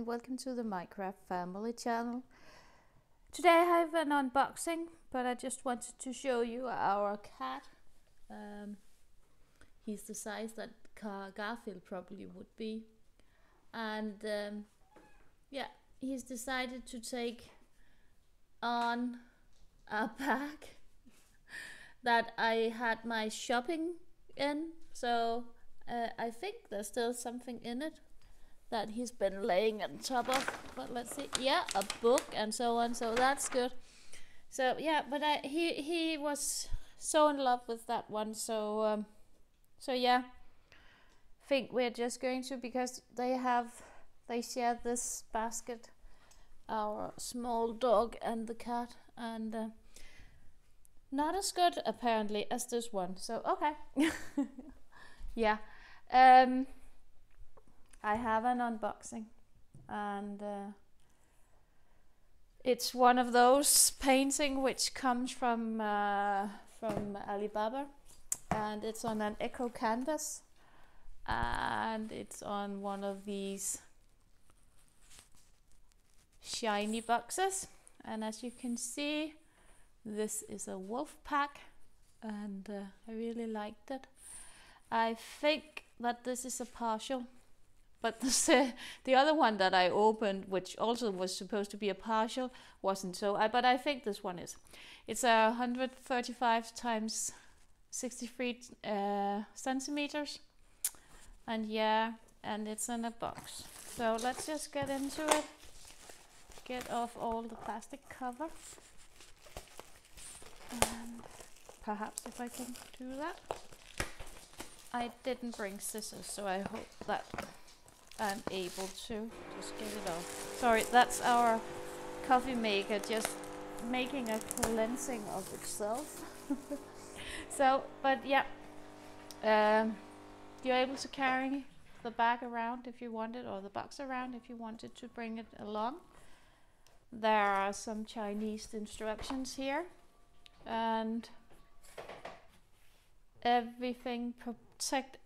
and welcome to the Minecraft Family channel. Today I have an unboxing, but I just wanted to show you our cat. He's the size that Garfield probably would be, and yeah, he's decided to take on a bag that I had my shopping in, so I think there's still something in it that he's been laying on top of, but let's see. Yeah, a book and so on, so that's good. So yeah, but he was so in love with that one, so yeah, think we're just going to, because they share this basket, our small dog and the cat, and not as good apparently as this one, so okay. Yeah, I have an unboxing, and it's one of those painting which comes from Alibaba, and it's on an eco canvas, and it's on one of these shiny boxes, and as you can see, this is a wolf pack, and I really liked it. I think that this is a partial, but the other one that I opened, which also was supposed to be a partial, wasn't, so but I think this one is. It's 135 times 63 centimeters, and yeah, and it's in a box. So let's just get into it. Get off all the plastic cover, and perhaps if I can do that. I didn't bring scissors, so I hope that I'm able to just get it off. Sorry, that's our coffee maker just making a cleansing of itself. So, but yeah, you're able to carry the bag around if you wanted, or the box around if you wanted to bring it along. There are some Chinese instructions here, and everything protect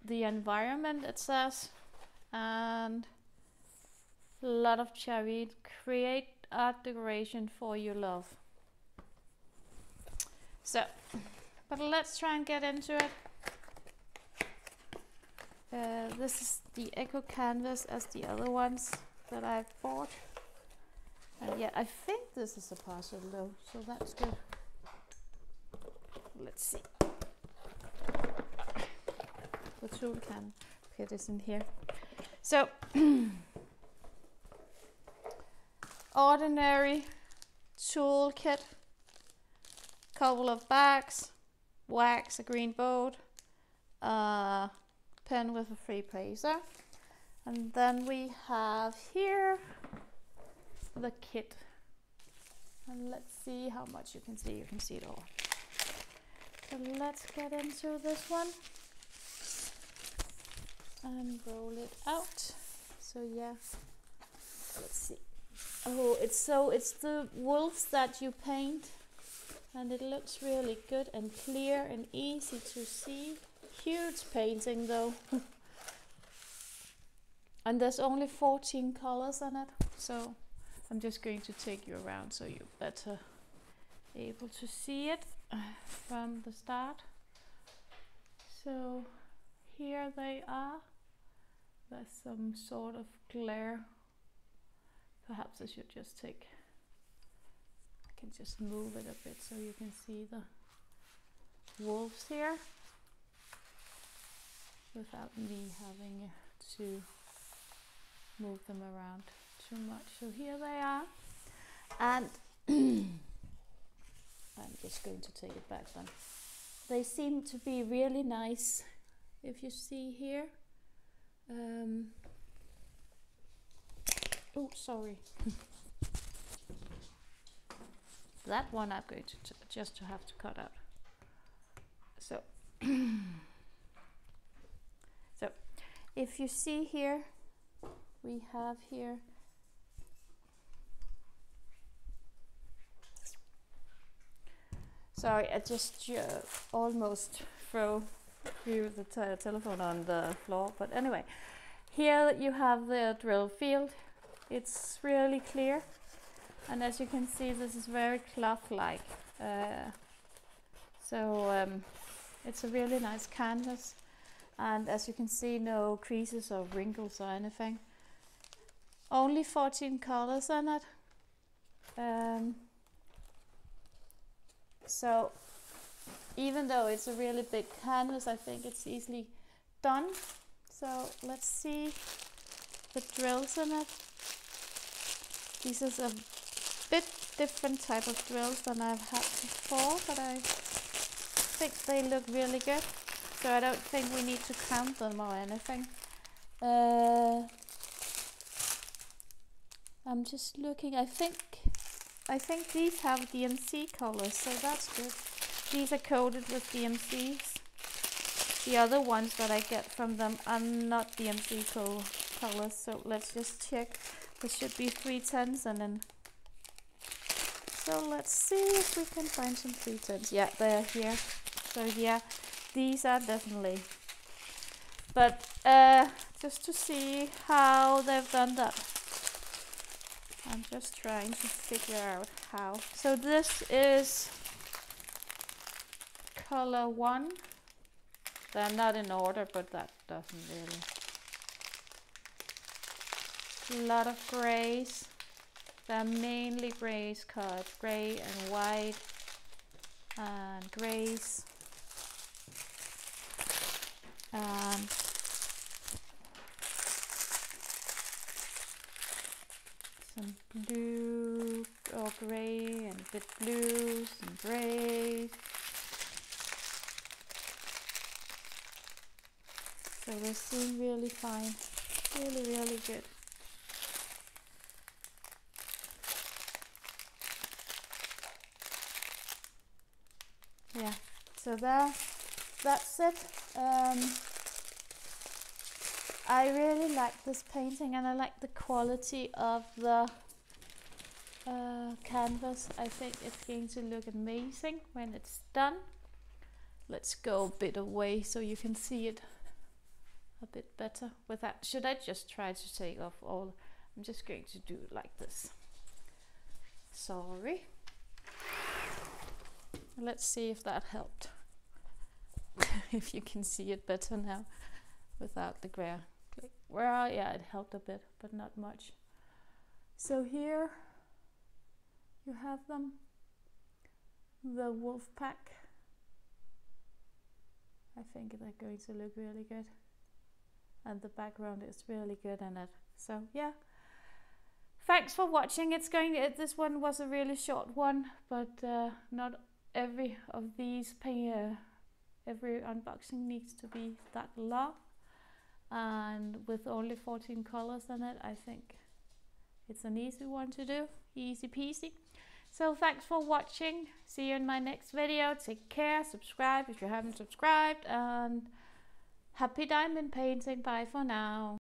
the environment, it says, and a lot of cherry, create art decoration for your love. So, but let's try and get into it. This is the eco canvas as the other ones that I've bought, and yeah, I think this is a parcel though, so that's good. Let's see. The tool can fit this in here. So ordinary tool kit, couple of bags, wax, a green board, pen with a free placer, and then we have here the kit. And let's see how much you can see. You can see it all. So let's get into this one and roll it out. So yeah, let's see. Oh, it's the wolves that you paint, and it looks really good and clear and easy to see. Huge painting though. And there's only 14 colors on it, so I'm just going to take you around so you're better able to see it from the start. So here they are. There's some sort of glare. Perhaps I should just I can just move it a bit so you can see the wolves here without me having to move them around too much. So here they are, and I'm just going to take it back then. They seem to be really nice, if you see here. Oh, sorry. That one I'm going to just have to cut out. So, so if you see here, we have here sorry, I just almost threw the telephone on the floor, but anyway, here you have the drill field It's really clear, and as you can see, this is very cloth-like. It's a really nice canvas, and as you can see, no creases or wrinkles or anything. Only 14 colors on it. So even though it's a really big canvas, I think it's easily done. So let's see the drills in it. This is a bit different type of drills than I've had before, but I think they look really good. So I don't think we need to count them or anything. I'm just looking. I think these have DMC colors, so that's good. These are coated with DMCs. The other ones that I get from them are not DMC colors, so let's just check. There should be 310s in them. So let's see if we can find some 310s. Yeah, they're here. So yeah, these are definitely. But just to see how they've done that. I'm just trying to figure out how. So this is color 1. They're not in order, but that doesn't really. A lot of grays. They're mainly grays colored. Gray and white and grays. And some blue or gray and a bit blues and grays. So they seem really fine. Really, really good. Yeah, so that's it. I really like this painting, and I like the quality of the canvas. I think it's going to look amazing when it's done. Let's go a bit away so you can see it a bit better with that. Should I just try to take off all? I'm just going to do it like this. Sorry. Let's see if that helped. If you can see it better now without the glare. Well, yeah, it helped a bit, but not much. So here you have them. The wolf pack. I think they're going to look really good. And the background is really good in it. So yeah. Thanks for watching. This one was a really short one, but not every of these every unboxing needs to be that long. And with only 14 colors in it, I think it's an easy one to do. Easy peasy. So thanks for watching. See you in my next video. Take care. Subscribe if you haven't subscribed. And happy diamond painting. Bye for now.